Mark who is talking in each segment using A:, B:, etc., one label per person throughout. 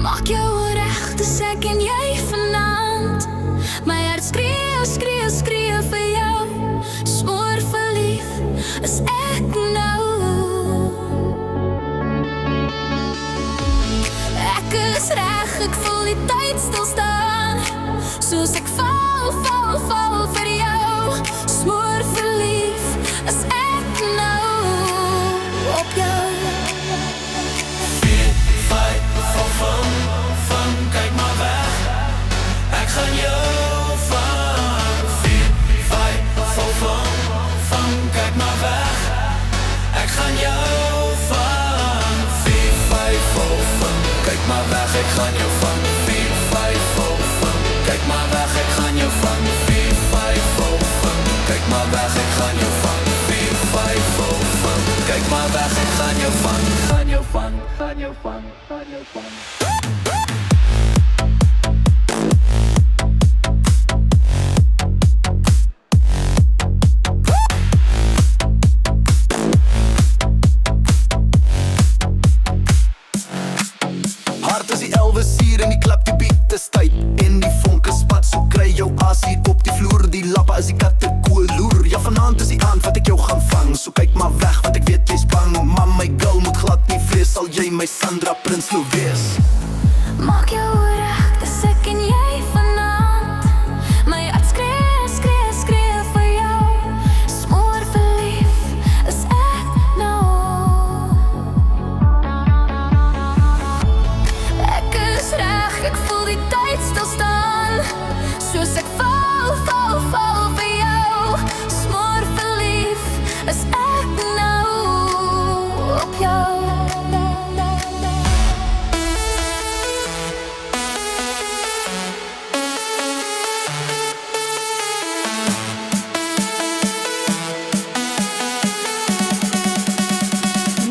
A: Maak jou reg, dis ek en jy vanaand. My hart skree, skree, skree vir jou. Smoor verlief is ek nou. Ek is reg, ek voel die tyd stilstaan. Soos ek val, val, val vir jou. Smoor verlief is ek nou op jou.
B: Kyk maar weg, ek gaan jou vang. 4, 5, van, kyk maar weg, ek gaan jou vang. 4, 5, van, kyk maar weg, ek gaan jou vang. 4, 5, van, kyk maar weg, ek gaan jou vang. 4, 5, van, kyk maar weg, ek gaan jou vang. 4, 5, van, kyk maar weg, ek gaan jou vang. Gaan jou vang, gaan jou vang, gaan jou vang.
C: En die klap die beat is tyd en die vonk is spat. So kry jou aas hier op die vloer. Die lappe is die katte kool loer. Ja, vanaand is die aand wat ek jou gaan vang. So kyk maar weg want ek weet jy's bang. Maar my girl moet glad nie vrees. Sal jy my Sandra Prinsloo wees?
A: Maak jou reg, dis ek en jy vanaand. My hart skree, skree, skree vir jou. Smoor verlief is ek nou. Ek is reg, ek voel die tyd stilstaan. Soos ek val, val, val vir jou. Smoor verlief is ek nou op jou.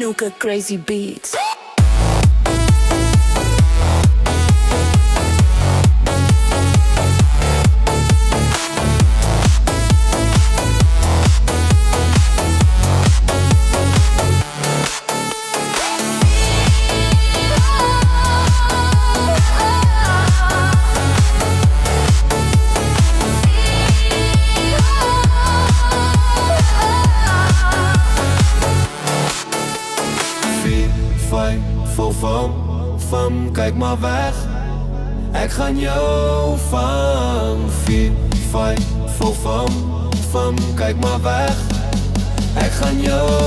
A: Nuka Crazy Beats.
B: Van, kyk maar weg, ek gaan jou vang. 4, 5, van, kyk maar weg, ek gaan jou